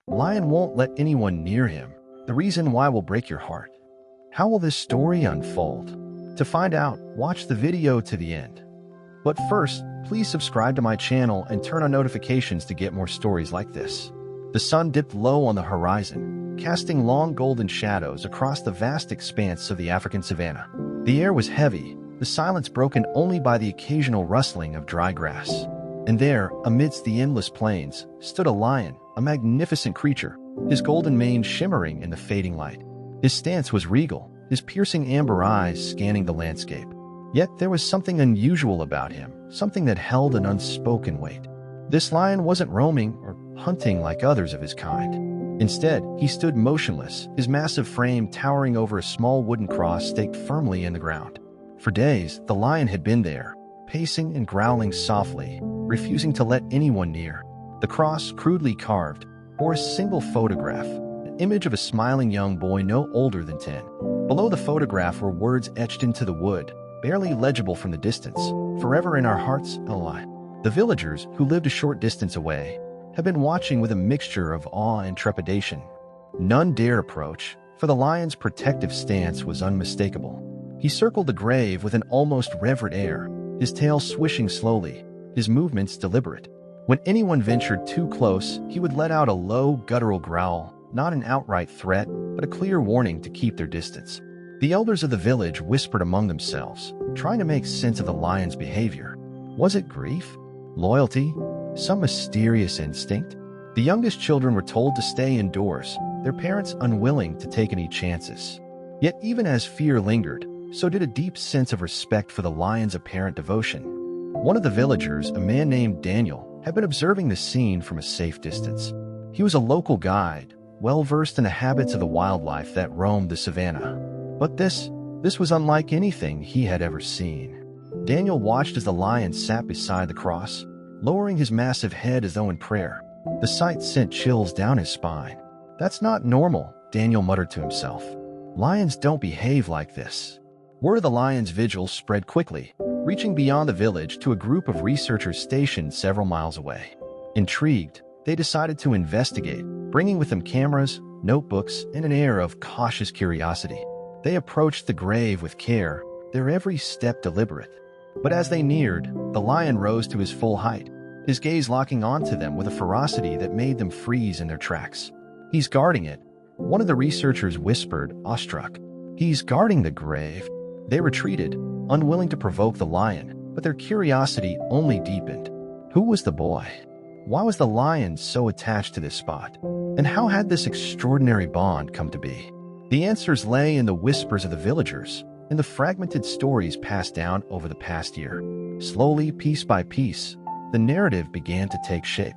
Lion won't let anyone near him. The reason why will break your heart. How will this story unfold? To find out, watch the video to the end. But first, please subscribe to my channel and turn on notifications to get more stories like this. The sun dipped low on the horizon, casting long golden shadows across the vast expanse of the African savanna. The air was heavy, the silence broken only by the occasional rustling of dry grass. And there, amidst the endless plains, stood a lion, a magnificent creature, his golden mane shimmering in the fading light. His stance was regal, his piercing amber eyes scanning the landscape. Yet there was something unusual about him, something that held an unspoken weight. This lion wasn't roaming or hunting like others of his kind. Instead, he stood motionless, his massive frame towering over a small wooden cross staked firmly in the ground. For days, the lion had been there, pacing and growling softly, refusing to let anyone near. The cross, crudely carved, bore a single photograph, an image of a smiling young boy no older than 10. Below the photograph were words etched into the wood, barely legible from the distance: "Forever in our hearts, Eli." The villagers, who lived a short distance away, had been watching with a mixture of awe and trepidation. None dared approach, for the lion's protective stance was unmistakable. He circled the grave with an almost reverent air, his tail swishing slowly, his movements deliberate. When anyone ventured too close, he would let out a low, guttural growl, not an outright threat, but a clear warning to keep their distance. The elders of the village whispered among themselves, trying to make sense of the lion's behavior. Was it grief? Loyalty? Some mysterious instinct? The youngest children were told to stay indoors, their parents unwilling to take any chances. Yet even as fear lingered, so did a deep sense of respect for the lion's apparent devotion. One of the villagers, a man named Daniel, had been observing the scene from a safe distance. He was a local guide, well-versed in the habits of the wildlife that roamed the savanna. But this was unlike anything he had ever seen. Daniel watched as the lion sat beside the cross, lowering his massive head as though in prayer. The sight sent chills down his spine. "That's not normal," Daniel muttered to himself. "Lions don't behave like this." Word of the lion's vigil spread quickly, reaching beyond the village to a group of researchers stationed several miles away. Intrigued, they decided to investigate, bringing with them cameras, notebooks, and an air of cautious curiosity. They approached the grave with care, their every step deliberate. But as they neared, the lion rose to his full height, his gaze locking onto them with a ferocity that made them freeze in their tracks. "He's guarding it," one of the researchers whispered, awestruck. "He's guarding the grave." They retreated, unwilling to provoke the lion, but their curiosity only deepened. Who was the boy? Why was the lion so attached to this spot? And how had this extraordinary bond come to be? The answers lay in the whispers of the villagers, in the fragmented stories passed down over the past year. Slowly, piece by piece, the narrative began to take shape.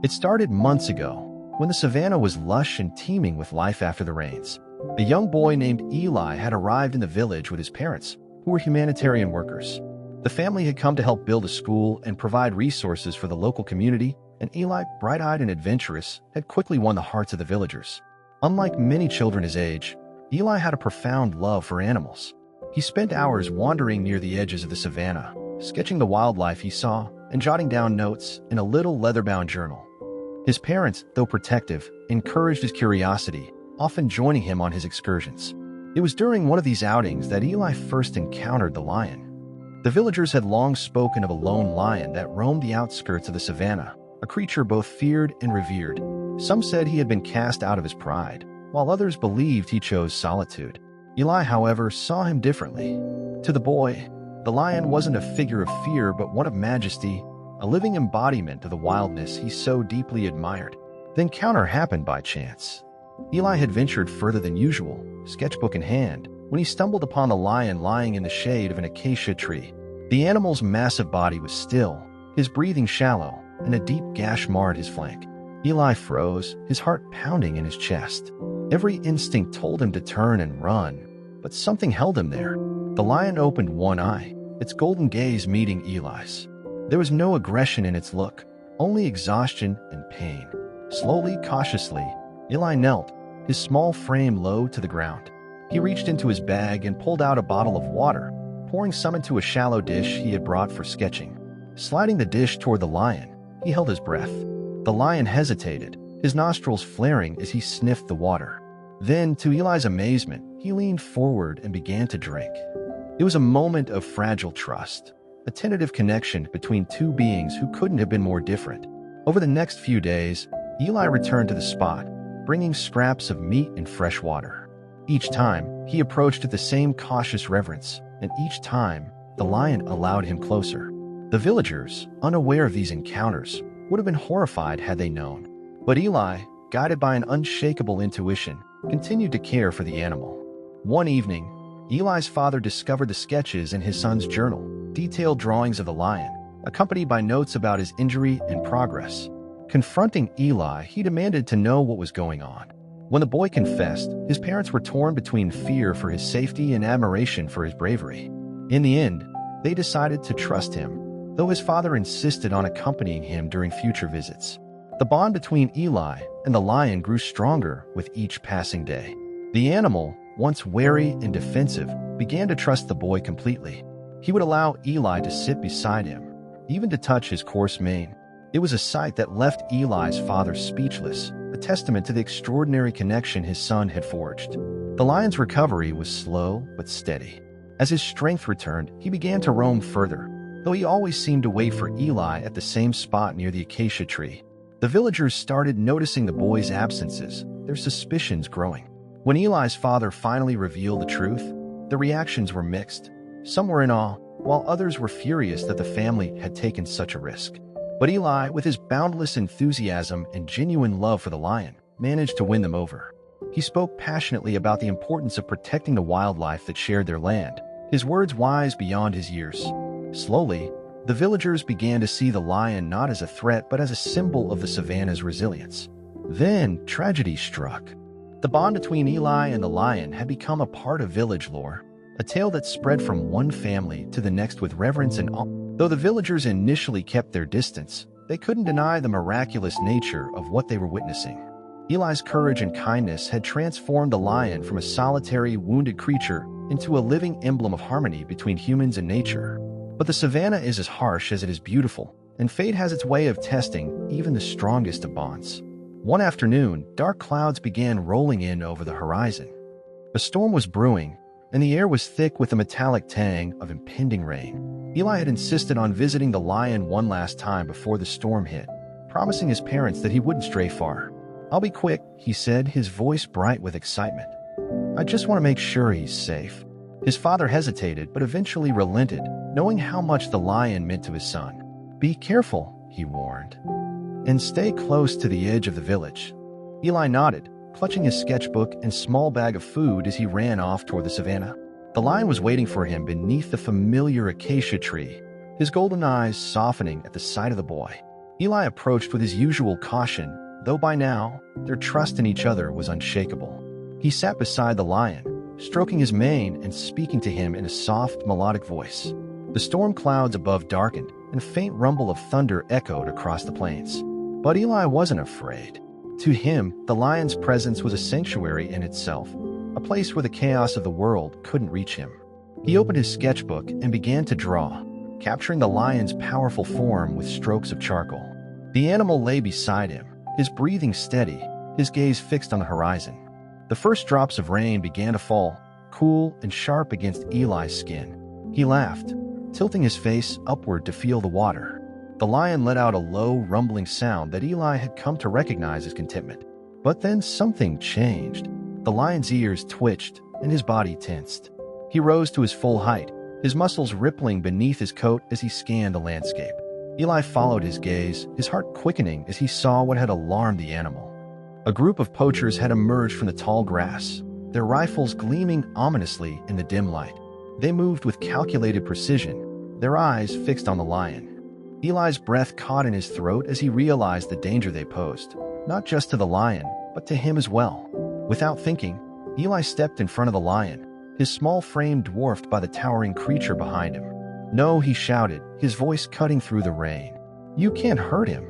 It started months ago, when the savanna was lush and teeming with life after the rains. A young boy named Eli had arrived in the village with his parents, who were humanitarian workers. The family had come to help build a school and provide resources for the local community, and Eli, bright-eyed and adventurous, had quickly won the hearts of the villagers. Unlike many children his age, Eli had a profound love for animals. He spent hours wandering near the edges of the savanna, sketching the wildlife he saw and jotting down notes in a little leather-bound journal. His parents, though protective, encouraged his curiosity, often joining him on his excursions. It was during one of these outings that Eli first encountered the lion. The villagers had long spoken of a lone lion that roamed the outskirts of the savanna, a creature both feared and revered. Some said he had been cast out of his pride, while others believed he chose solitude. Eli, however, saw him differently. To the boy, the lion wasn't a figure of fear but one of majesty, a living embodiment of the wildness he so deeply admired. The encounter happened by chance. Eli had ventured further than usual, sketchbook in hand, when he stumbled upon the lion lying in the shade of an acacia tree. The animal's massive body was still, his breathing shallow, and a deep gash marred his flank. Eli froze, his heart pounding in his chest. Every instinct told him to turn and run, but something held him there. The lion opened one eye, its golden gaze meeting Eli's. There was no aggression in its look, only exhaustion and pain. Slowly, cautiously, Eli knelt, his small frame low to the ground. He reached into his bag and pulled out a bottle of water, pouring some into a shallow dish he had brought for sketching. Sliding the dish toward the lion, he held his breath. The lion hesitated, his nostrils flaring as he sniffed the water. Then, to Eli's amazement, he leaned forward and began to drink. It was a moment of fragile trust, a tentative connection between two beings who couldn't have been more different. Over the next few days, Eli returned to the spot, bringing scraps of meat and fresh water. Each time, he approached with the same cautious reverence, and each time, the lion allowed him closer. The villagers, unaware of these encounters, would have been horrified had they known. But Eli, guided by an unshakable intuition, continued to care for the animal. One evening, Eli's father discovered the sketches in his son's journal, detailed drawings of the lion, accompanied by notes about his injury and progress. Confronting Eli, he demanded to know what was going on. When the boy confessed, his parents were torn between fear for his safety and admiration for his bravery. In the end, they decided to trust him, though his father insisted on accompanying him during future visits. The bond between Eli and the lion grew stronger with each passing day. The animal, once wary and defensive, began to trust the boy completely. He would allow Eli to sit beside him, even to touch his coarse mane. It was a sight that left Eli's father speechless, a testament to the extraordinary connection his son had forged. The lion's recovery was slow but steady. As his strength returned, he began to roam further, though he always seemed to wait for Eli at the same spot near the acacia tree. The villagers started noticing the boy's absences, their suspicions growing. When Eli's father finally revealed the truth, the reactions were mixed. Some were in awe, while others were furious that the family had taken such a risk. But Eli, with his boundless enthusiasm and genuine love for the lion, managed to win them over. He spoke passionately about the importance of protecting the wildlife that shared their land, his words wise beyond his years. Slowly, the villagers began to see the lion not as a threat but as a symbol of the savanna's resilience. Then, tragedy struck. The bond between Eli and the lion had become a part of village lore, a tale that spread from one family to the next with reverence and awe. Though the villagers initially kept their distance, they couldn't deny the miraculous nature of what they were witnessing. Eli's courage and kindness had transformed the lion from a solitary, wounded creature into a living emblem of harmony between humans and nature. But the savanna is as harsh as it is beautiful, and fate has its way of testing even the strongest of bonds. One afternoon, dark clouds began rolling in over the horizon. A storm was brewing, and the air was thick with the metallic tang of impending rain. Eli had insisted on visiting the lion one last time before the storm hit, promising his parents that he wouldn't stray far. "I'll be quick," he said, his voice bright with excitement. "I just want to make sure he's safe." His father hesitated, but eventually relented, knowing how much the lion meant to his son. "Be careful," he warned, "and stay close to the edge of the village." Eli nodded, clutching his sketchbook and small bag of food as he ran off toward the savanna. The lion was waiting for him beneath the familiar acacia tree, his golden eyes softening at the sight of the boy. Eli approached with his usual caution, though by now, their trust in each other was unshakable. He sat beside the lion, stroking his mane and speaking to him in a soft, melodic voice. The storm clouds above darkened, and a faint rumble of thunder echoed across the plains. But Eli wasn't afraid. To him, the lion's presence was a sanctuary in itself, a place where the chaos of the world couldn't reach him. He opened his sketchbook and began to draw, capturing the lion's powerful form with strokes of charcoal. The animal lay beside him, his breathing steady, his gaze fixed on the horizon. The first drops of rain began to fall, cool and sharp against Eli's skin. He laughed, tilting his face upward to feel the water. The lion let out a low, rumbling sound that Eli had come to recognize as contentment. But then something changed. The lion's ears twitched, and his body tensed. He rose to his full height, his muscles rippling beneath his coat as he scanned the landscape. Eli followed his gaze, his heart quickening as he saw what had alarmed the animal. A group of poachers had emerged from the tall grass, their rifles gleaming ominously in the dim light. They moved with calculated precision, their eyes fixed on the lion. Eli's breath caught in his throat as he realized the danger they posed, not just to the lion, but to him as well. Without thinking, Eli stepped in front of the lion, his small frame dwarfed by the towering creature behind him. "No," he shouted, his voice cutting through the rain. "You can't hurt him."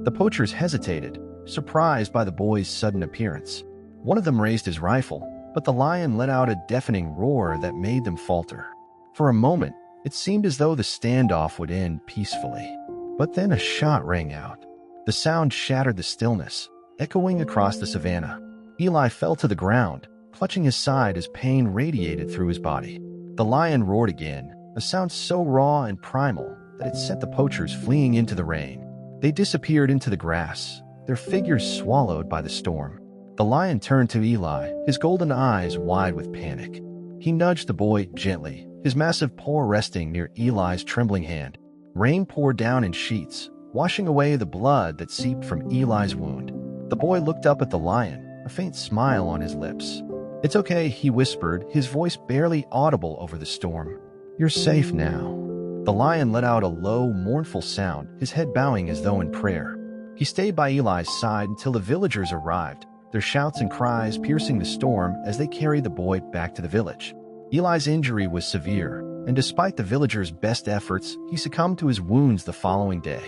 The poachers hesitated, surprised by the boy's sudden appearance. One of them raised his rifle, but the lion let out a deafening roar that made them falter. For a moment, it seemed as though the standoff would end peacefully. But then a shot rang out. The sound shattered the stillness, echoing across the savannah. Eli fell to the ground, clutching his side as pain radiated through his body. The lion roared again, a sound so raw and primal that it sent the poachers fleeing into the rain. They disappeared into the grass, their figures swallowed by the storm. The lion turned to Eli, his golden eyes wide with panic. He nudged the boy gently, his massive paw resting near Eli's trembling hand. Rain poured down in sheets, washing away the blood that seeped from Eli's wound. The boy looked up at the lion, a faint smile on his lips. "It's okay," he whispered, his voice barely audible over the storm. "You're safe now." The lion let out a low, mournful sound, his head bowing as though in prayer. He stayed by Eli's side until the villagers arrived, their shouts and cries piercing the storm as they carried the boy back to the village. Eli's injury was severe, and despite the villagers' best efforts, he succumbed to his wounds the following day.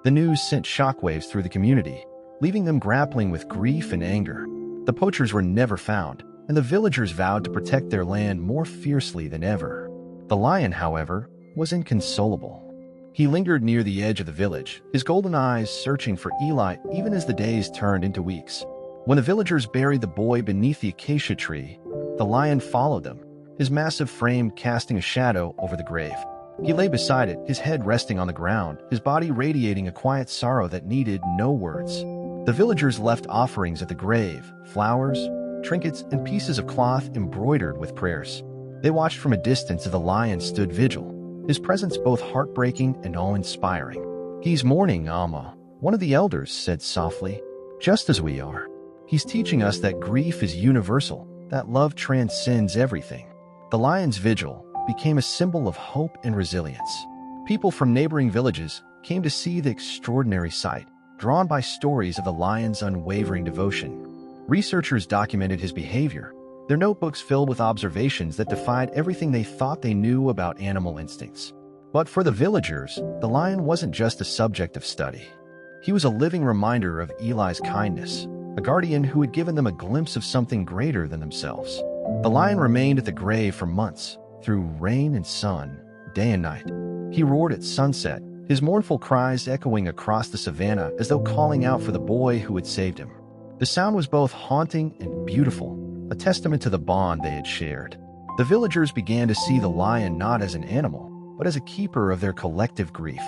The news sent shockwaves through the community, leaving them grappling with grief and anger. The poachers were never found, and the villagers vowed to protect their land more fiercely than ever. The lion, however, was inconsolable. He lingered near the edge of the village, his golden eyes searching for Eli even as the days turned into weeks. When the villagers buried the boy beneath the acacia tree, the lion followed them, his massive frame casting a shadow over the grave. He lay beside it, his head resting on the ground, his body radiating a quiet sorrow that needed no words. The villagers left offerings at the grave, flowers, trinkets, and pieces of cloth embroidered with prayers. They watched from a distance as the lion stood vigil, his presence both heartbreaking and awe-inspiring. "He's mourning, Alma," one of the elders said softly, "just as we are. He's teaching us that grief is universal, that love transcends everything." The lion's vigil became a symbol of hope and resilience. People from neighboring villages came to see the extraordinary sight, drawn by stories of the lion's unwavering devotion. Researchers documented his behavior, their notebooks filled with observations that defied everything they thought they knew about animal instincts. But for the villagers, the lion wasn't just a subject of study. He was a living reminder of Eli's kindness, a guardian who had given them a glimpse of something greater than themselves. The lion remained at the grave for months, through rain and sun, day and night. He roared at sunset, his mournful cries echoing across the savannah as though calling out for the boy who had saved him. The sound was both haunting and beautiful, a testament to the bond they had shared. The villagers began to see the lion not as an animal, but as a keeper of their collective grief.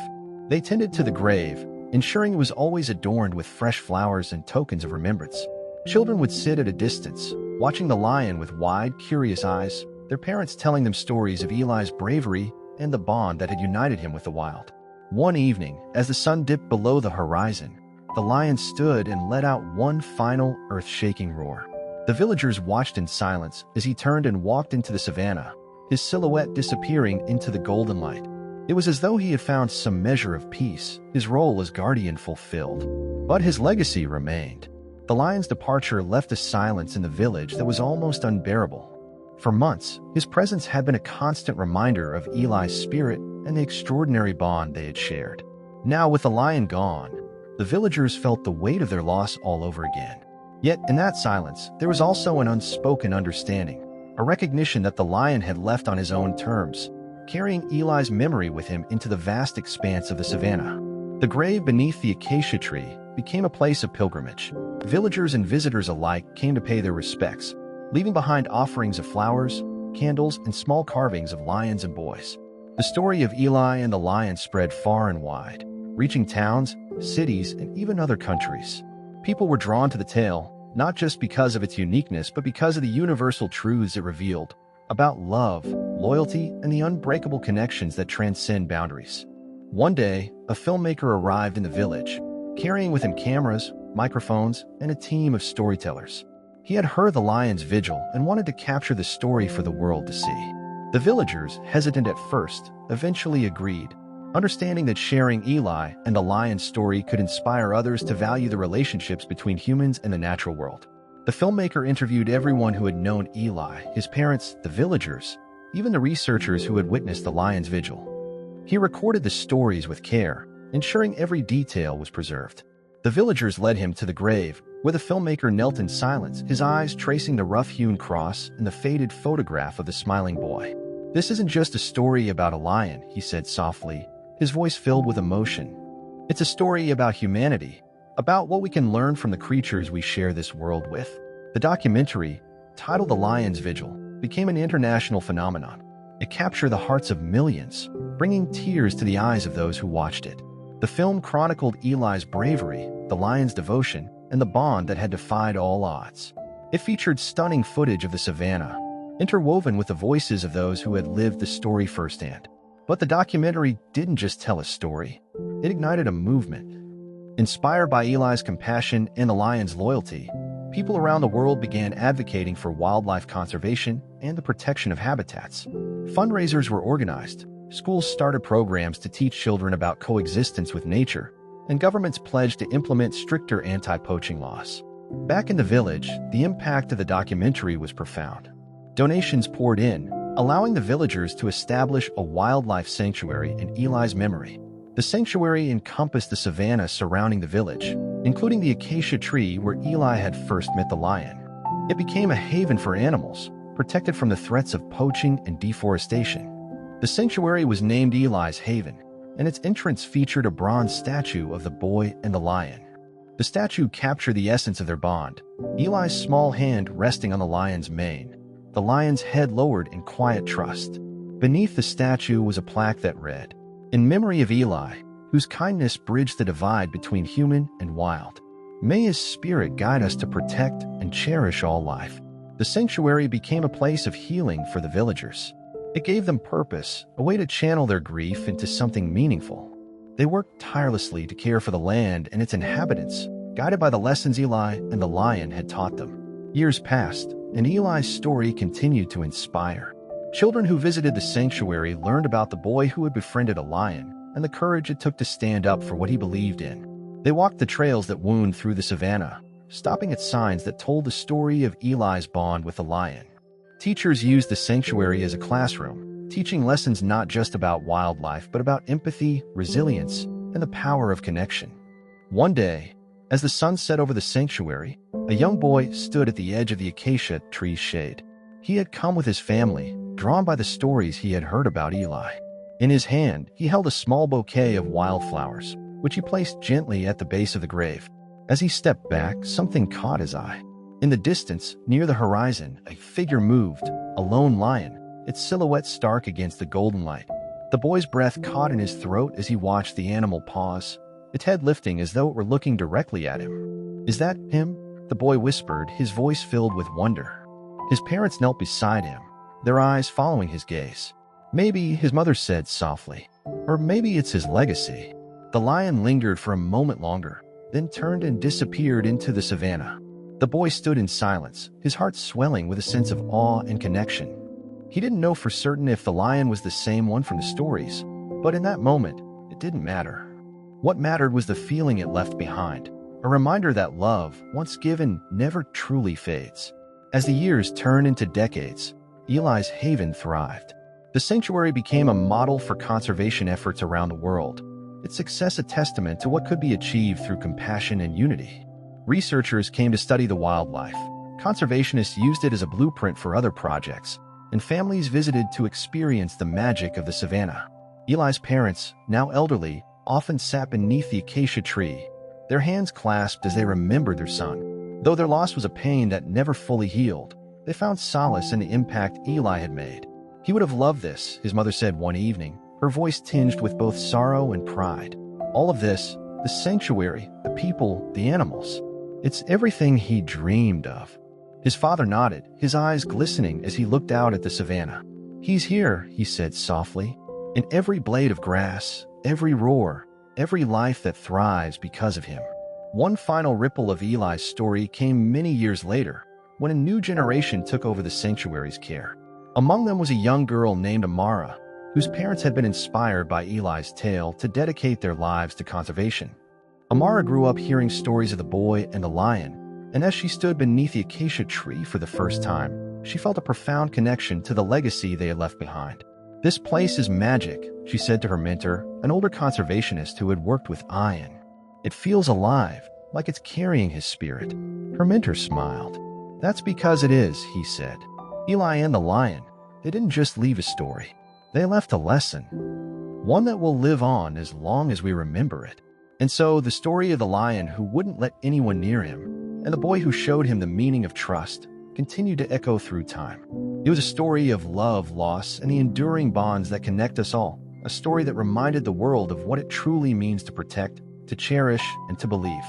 They tended to the grave, ensuring it was always adorned with fresh flowers and tokens of remembrance. Children would sit at a distance, watching the lion with wide, curious eyes, their parents telling them stories of Eli's bravery and the bond that had united him with the wild. One evening, as the sun dipped below the horizon, the lion stood and let out one final, earth-shaking roar. The villagers watched in silence as he turned and walked into the savannah, his silhouette disappearing into the golden light. It was as though he had found some measure of peace, his role as guardian fulfilled. But his legacy remained. The lion's departure left a silence in the village that was almost unbearable. For months, his presence had been a constant reminder of Eli's spirit and the extraordinary bond they had shared. Now, with the lion gone, the villagers felt the weight of their loss all over again. Yet, in that silence, there was also an unspoken understanding, a recognition that the lion had left on his own terms, carrying Eli's memory with him into the vast expanse of the savannah. The grave beneath the acacia tree became a place of pilgrimage. Villagers and visitors alike came to pay their respects, leaving behind offerings of flowers, candles, and small carvings of lions and boys. The story of Eli and the lion spread far and wide, reaching towns, cities, and even other countries. People were drawn to the tale, not just because of its uniqueness, but because of the universal truths it revealed about love, loyalty, and the unbreakable connections that transcend boundaries. One day, a filmmaker arrived in the village, carrying with him cameras, microphones, and a team of storytellers. He had heard the lion's vigil and wanted to capture the story for the world to see. The villagers, hesitant at first, eventually agreed, understanding that sharing Eli and the lion's story could inspire others to value the relationships between humans and the natural world. The filmmaker interviewed everyone who had known Eli, his parents, the villagers, even the researchers who had witnessed the lion's vigil. He recorded the stories with care, ensuring every detail was preserved. The villagers led him to the grave, where the filmmaker knelt in silence, his eyes tracing the rough-hewn cross and the faded photograph of the smiling boy. "This isn't just a story about a lion," he said softly, his voice filled with emotion. "It's a story about humanity, about what we can learn from the creatures we share this world with. The documentary, titled The Lion's Vigil, became an international phenomenon. It captured the hearts of millions, bringing tears to the eyes of those who watched it. The film chronicled Eli's bravery, the lion's devotion, and the bond that had defied all odds. It featured stunning footage of the savannah, interwoven with the voices of those who had lived the story firsthand. But the documentary didn't just tell a story. It ignited a movement. Inspired by Eli's compassion and the lion's loyalty, people around the world began advocating for wildlife conservation and the protection of habitats. Fundraisers were organized, schools started programs to teach children about coexistence with nature, and governments pledged to implement stricter anti-poaching laws. Back in the village, the impact of the documentary was profound. Donations poured in, allowing the villagers to establish a wildlife sanctuary in Eli's memory. The sanctuary encompassed the savanna surrounding the village, including the acacia tree where Eli had first met the lion. It became a haven for animals, protected from the threats of poaching and deforestation. The sanctuary was named Eli's Haven, and its entrance featured a bronze statue of the boy and the lion. The statue captured the essence of their bond, Eli's small hand resting on the lion's mane, the lion's head lowered in quiet trust. Beneath the statue was a plaque that read, "In memory of Eli, whose kindness bridged the divide between human and wild. May his spirit guide us to protect and cherish all life." The sanctuary became a place of healing for the villagers. It gave them purpose, a way to channel their grief into something meaningful. They worked tirelessly to care for the land and its inhabitants, guided by the lessons Eli and the lion had taught them. Years passed, and Eli's story continued to inspire. Children who visited the sanctuary learned about the boy who had befriended a lion and the courage it took to stand up for what he believed in. They walked the trails that wound through the savannah, stopping at signs that told the story of Eli's bond with the lion. Teachers used the sanctuary as a classroom, teaching lessons not just about wildlife but about empathy, resilience, and the power of connection. One day, as the sun set over the sanctuary, a young boy stood at the edge of the acacia tree's shade. He had come with his family, drawn by the stories he had heard about Eli. In his hand, he held a small bouquet of wildflowers, which he placed gently at the base of the grave. As he stepped back, something caught his eye. In the distance, near the horizon, a figure moved, a lone lion, its silhouette stark against the golden light. The boy's breath caught in his throat as he watched the animal pause, its head lifting as though it were looking directly at him. "Is that him?" the boy whispered, his voice filled with wonder. His parents knelt beside him, their eyes following his gaze. "Maybe," his mother said softly, "or maybe it's his legacy." The lion lingered for a moment longer, then turned and disappeared into the savannah. The boy stood in silence, his heart swelling with a sense of awe and connection. He didn't know for certain if the lion was the same one from the stories, but in that moment, it didn't matter. What mattered was the feeling it left behind, a reminder that love, once given, never truly fades. As the years turned into decades, Eli's Haven thrived. The sanctuary became a model for conservation efforts around the world, its success a testament to what could be achieved through compassion and unity. Researchers came to study the wildlife, conservationists used it as a blueprint for other projects, and families visited to experience the magic of the savannah. Eli's parents, now elderly, often sat beneath the acacia tree, their hands clasped as they remembered their son. Though their loss was a pain that never fully healed, they found solace in the impact Eli had made. "He would have loved this," his mother said one evening, her voice tinged with both sorrow and pride. "All of this, the sanctuary, the people, the animals, it's everything he dreamed of." His father nodded, his eyes glistening as he looked out at the savannah. "He's here," he said softly, "in every blade of grass, every roar, every life that thrives because of him." One final ripple of Eli's story came many years later, when a new generation took over the sanctuary's care. Among them was a young girl named Amara, whose parents had been inspired by Eli's tale to dedicate their lives to conservation. Amara grew up hearing stories of the boy and the lion, and as she stood beneath the acacia tree for the first time, she felt a profound connection to the legacy they had left behind. "This place is magic," she said to her mentor, an older conservationist who had worked with Ian. "It feels alive, like it's carrying his spirit." Her mentor smiled. "That's because it is," he said. "Eli and the lion, they didn't just leave a story. They left a lesson, one that will live on as long as we remember it." And so, the story of the lion who wouldn't let anyone near him, and the boy who showed him the meaning of trust, continued to echo through time. It was a story of love, loss, and the enduring bonds that connect us all, a story that reminded the world of what it truly means to protect, to cherish, and to believe.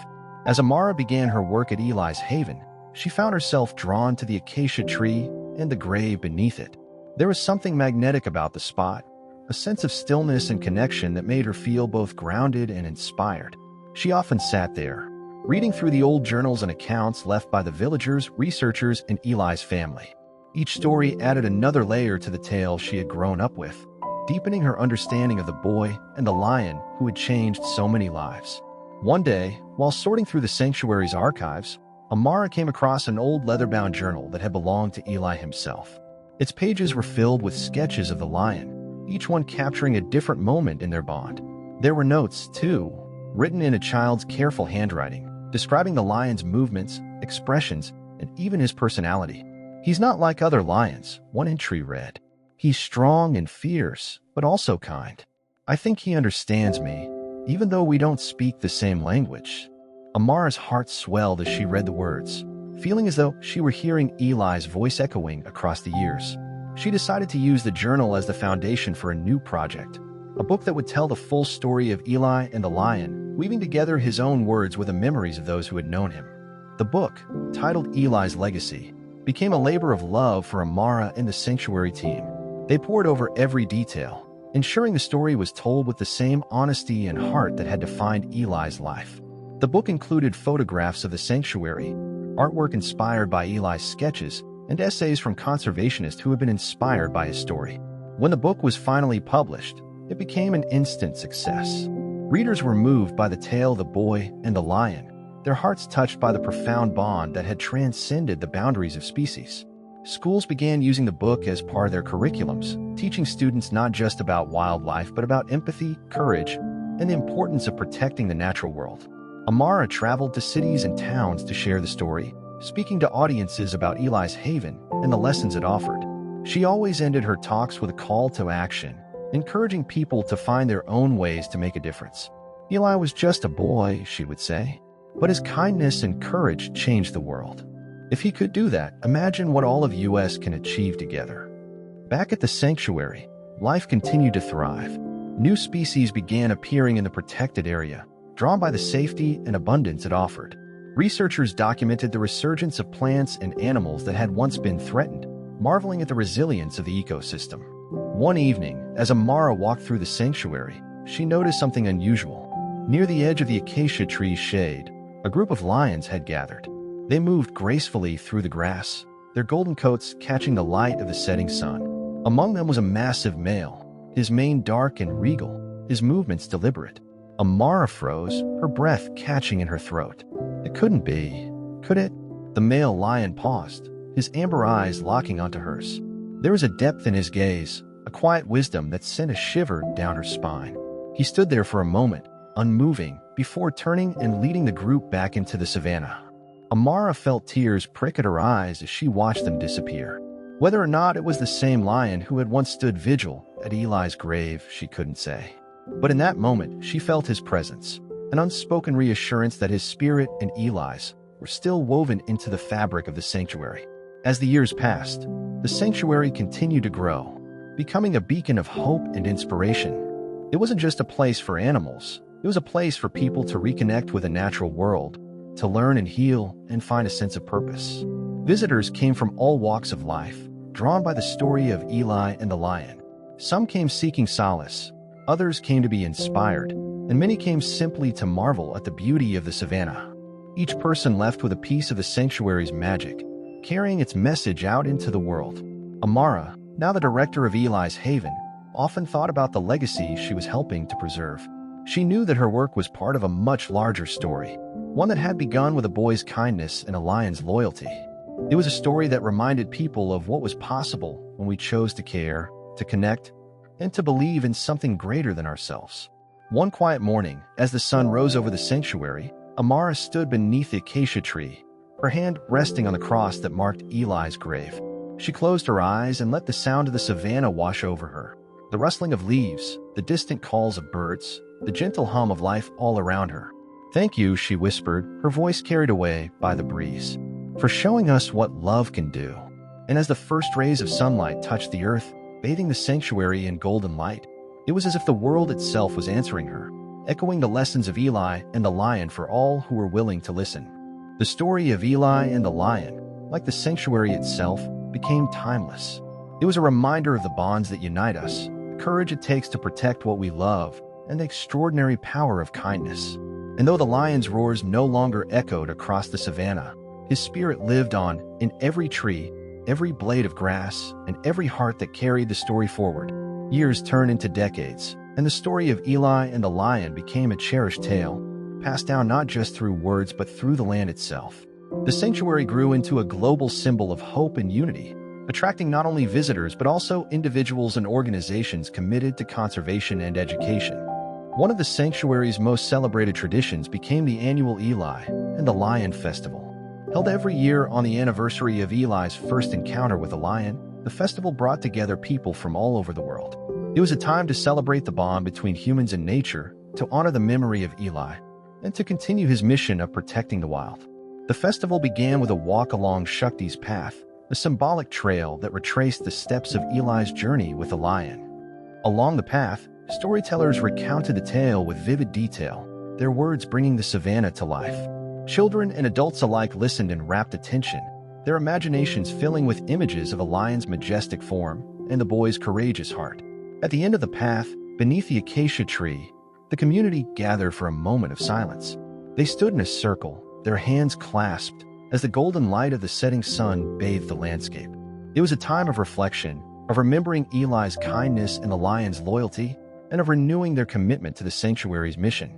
As Amara began her work at Eli's Haven, she found herself drawn to the acacia tree and the grave beneath it. There was something magnetic about the spot, a sense of stillness and connection that made her feel both grounded and inspired. She often sat there, reading through the old journals and accounts left by the villagers, researchers, and Eli's family. Each story added another layer to the tale she had grown up with, deepening her understanding of the boy and the lion who had changed so many lives. One day, while sorting through the sanctuary's archives, Amara came across an old leather-bound journal that had belonged to Eli himself. Its pages were filled with sketches of the lion, each one capturing a different moment in their bond. There were notes, too, written in a child's careful handwriting, describing the lion's movements, expressions, and even his personality. "He's not like other lions," one entry read. "He's strong and fierce, but also kind. I think he understands me, even though we don't speak the same language." Amara's heart swelled as she read the words, feeling as though she were hearing Eli's voice echoing across the years. She decided to use the journal as the foundation for a new project, a book that would tell the full story of Eli and the lion, weaving together his own words with the memories of those who had known him. The book, titled Eli's Legacy, became a labor of love for Amara and the sanctuary team. They pored over every detail, ensuring the story was told with the same honesty and heart that had defined Eli's life. The book included photographs of the sanctuary, artwork inspired by Eli's sketches, and essays from conservationists who had been inspired by his story. When the book was finally published, it became an instant success. Readers were moved by the tale of the boy and the lion, their hearts touched by the profound bond that had transcended the boundaries of species. Schools began using the book as part of their curriculums, teaching students not just about wildlife but about empathy, courage, and the importance of protecting the natural world. Amara traveled to cities and towns to share the story, speaking to audiences about Eli's Haven and the lessons it offered. She always ended her talks with a call to action, encouraging people to find their own ways to make a difference. "Eli was just a boy," she would say, "but his kindness and courage changed the world. If he could do that, imagine what all of US can achieve together." Back at the sanctuary, life continued to thrive. New species began appearing in the protected area, drawn by the safety and abundance it offered. Researchers documented the resurgence of plants and animals that had once been threatened, marveling at the resilience of the ecosystem. One evening, as Amara walked through the sanctuary, she noticed something unusual. Near the edge of the acacia tree's shade, a group of lions had gathered. They moved gracefully through the grass, their golden coats catching the light of the setting sun. Among them was a massive male, his mane dark and regal, his movements deliberate. Amara froze, her breath catching in her throat. It couldn't be, could it? The male lion paused, his amber eyes locking onto hers. There was a depth in his gaze, a quiet wisdom that sent a shiver down her spine. He stood there for a moment, unmoving, before turning and leading the group back into the savannah. Amara felt tears prick at her eyes as she watched them disappear. Whether or not it was the same lion who had once stood vigil at Eli's grave, she couldn't say. But in that moment, she felt his presence, an unspoken reassurance that his spirit and Eli's were still woven into the fabric of the sanctuary. As the years passed, the sanctuary continued to grow, becoming a beacon of hope and inspiration. It wasn't just a place for animals, it was a place for people to reconnect with the natural world, to learn and heal and find a sense of purpose. Visitors came from all walks of life, drawn by the story of Eli and the lion. Some came seeking solace, others came to be inspired, and many came simply to marvel at the beauty of the savannah. Each person left with a piece of the sanctuary's magic, carrying its message out into the world. Amara, now the director of Eli's Haven, often thought about the legacy she was helping to preserve. She knew that her work was part of a much larger story, one that had begun with a boy's kindness and a lion's loyalty. It was a story that reminded people of what was possible when we chose to care, to connect, and to believe in something greater than ourselves. One quiet morning, as the sun rose over the sanctuary, Amara stood beneath the acacia tree, her hand resting on the cross that marked Eli's grave. She closed her eyes and let the sound of the savannah wash over her. The rustling of leaves, the distant calls of birds, the gentle hum of life all around her. "Thank you," she whispered, her voice carried away by the breeze, "for showing us what love can do." And as the first rays of sunlight touched the earth, bathing the sanctuary in golden light, it was as if the world itself was answering her, echoing the lessons of Eli and the lion for all who were willing to listen. The story of Eli and the lion, like the sanctuary itself, became timeless. It was a reminder of the bonds that unite us, the courage it takes to protect what we love, and the extraordinary power of kindness. And though the lion's roars no longer echoed across the savannah, his spirit lived on in every tree, every blade of grass, and every heart that carried the story forward. Years turned into decades, and the story of Eli and the lion became a cherished tale, passed down not just through words but through the land itself. The sanctuary grew into a global symbol of hope and unity, attracting not only visitors but also individuals and organizations committed to conservation and education. One of the sanctuary's most celebrated traditions became the annual Eli and the Lion Festival. Held every year on the anniversary of Eli's first encounter with a lion, the festival brought together people from all over the world. It was a time to celebrate the bond between humans and nature, to honor the memory of Eli, and to continue his mission of protecting the wild. The festival began with a walk along Shakti's path, a symbolic trail that retraced the steps of Eli's journey with the lion. Along the path, storytellers recounted the tale with vivid detail, their words bringing the savannah to life. Children and adults alike listened in rapt attention, their imaginations filling with images of a lion's majestic form and the boy's courageous heart. At the end of the path, beneath the acacia tree, the community gathered for a moment of silence. They stood in a circle, their hands clasped, as the golden light of the setting sun bathed the landscape. It was a time of reflection, of remembering Eli's kindness and the lion's loyalty, and of renewing their commitment to the sanctuary's mission.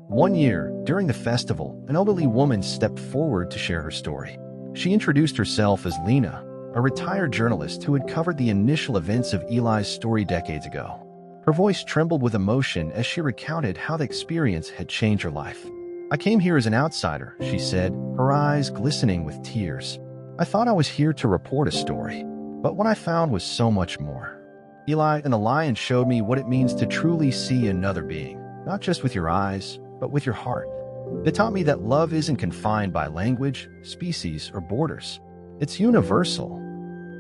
One year, during the festival, an elderly woman stepped forward to share her story. She introduced herself as Lena, a retired journalist who had covered the initial events of Eli's story decades ago. Her voice trembled with emotion as she recounted how the experience had changed her life. "I came here as an outsider," she said, her eyes glistening with tears. "I thought I was here to report a story, but what I found was so much more. Eli and the lion showed me what it means to truly see another being, not just with your eyes, but with your heart. They taught me that love isn't confined by language, species, or borders. It's universal."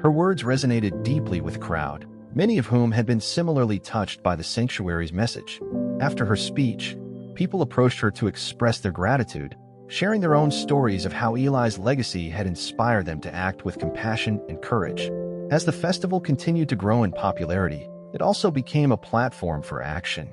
Her words resonated deeply with the crowd, many of whom had been similarly touched by the sanctuary's message. After her speech, people approached her to express their gratitude, sharing their own stories of how Eli's legacy had inspired them to act with compassion and courage. As the festival continued to grow in popularity, it also became a platform for action.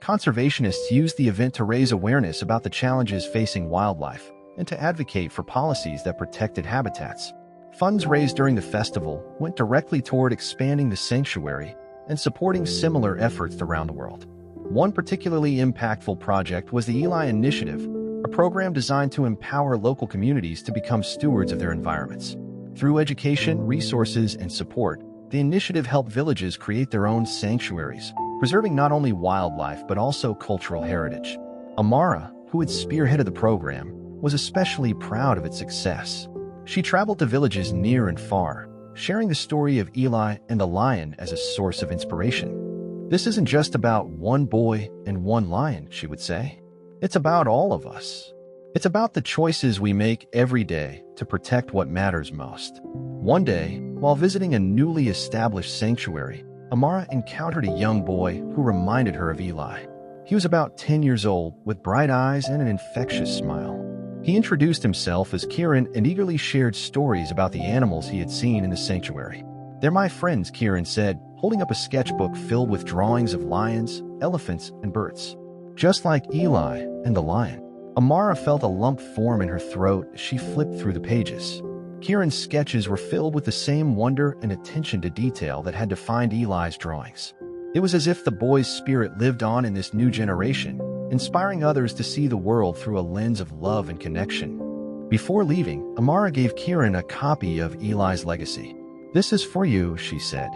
Conservationists used the event to raise awareness about the challenges facing wildlife and to advocate for policies that protected habitats. Funds raised during the festival went directly toward expanding the sanctuary and supporting similar efforts around the world. One particularly impactful project was the Eli Initiative, a program designed to empower local communities to become stewards of their environments. Through education, resources, and support, the initiative helped villages create their own sanctuaries, preserving not only wildlife but also cultural heritage. Amara, who had spearheaded the program, was especially proud of its success. She traveled to villages near and far, sharing the story of Eli and the lion as a source of inspiration. "This isn't just about one boy and one lion," she would say. "It's about all of us. It's about the choices we make every day to protect what matters most." One day, while visiting a newly established sanctuary, Amara encountered a young boy who reminded her of Eli. He was about 10 years old, with bright eyes and an infectious smile. He introduced himself as Kieran and eagerly shared stories about the animals he had seen in the sanctuary. "They're my friends," Kieran said, holding up a sketchbook filled with drawings of lions, elephants, and birds. Just like Eli and the lion. Amara felt a lump form in her throat as she flipped through the pages. Kieran's sketches were filled with the same wonder and attention to detail that had defined Eli's drawings. It was as if the boy's spirit lived on in this new generation, inspiring others to see the world through a lens of love and connection. Before leaving, Amara gave Kieran a copy of Eli's legacy. "This is for you," she said.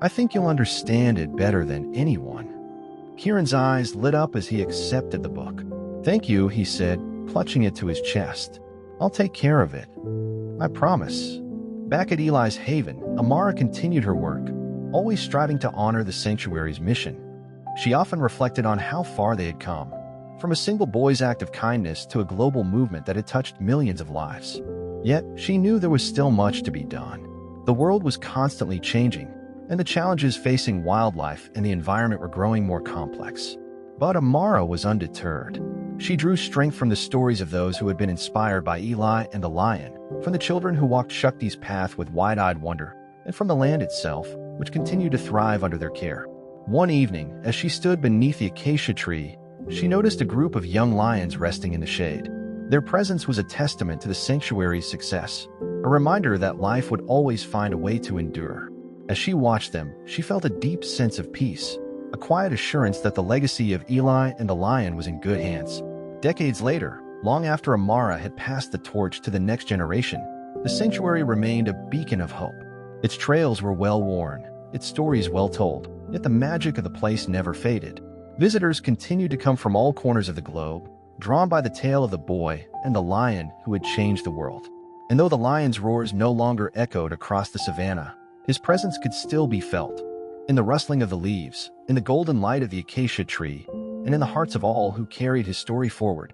"I think you'll understand it better than anyone." Kieran's eyes lit up as he accepted the book. "Thank you," he said, clutching it to his chest. "I'll take care of it. I promise." Back at Eli's haven, Amara continued her work, always striving to honor the sanctuary's mission. She often reflected on how far they had come, from a single boy's act of kindness to a global movement that had touched millions of lives. Yet, she knew there was still much to be done. The world was constantly changing, and the challenges facing wildlife and the environment were growing more complex. But Amara was undeterred. She drew strength from the stories of those who had been inspired by Eli and the lion, from the children who walked Shakti's path with wide-eyed wonder, and from the land itself, which continued to thrive under their care. One evening, as she stood beneath the acacia tree, she noticed a group of young lions resting in the shade. Their presence was a testament to the sanctuary's success, a reminder that life would always find a way to endure. As she watched them, she felt a deep sense of peace, a quiet assurance that the legacy of Eli and the lion was in good hands. Decades later, long after Amara had passed the torch to the next generation, the sanctuary remained a beacon of hope. Its trails were well-worn, its stories well-told, yet the magic of the place never faded. Visitors continued to come from all corners of the globe, drawn by the tale of the boy and the lion who had changed the world. And though the lion's roars no longer echoed across the savannah, his presence could still be felt, in the rustling of the leaves, in the golden light of the acacia tree, and in the hearts of all who carried his story forward.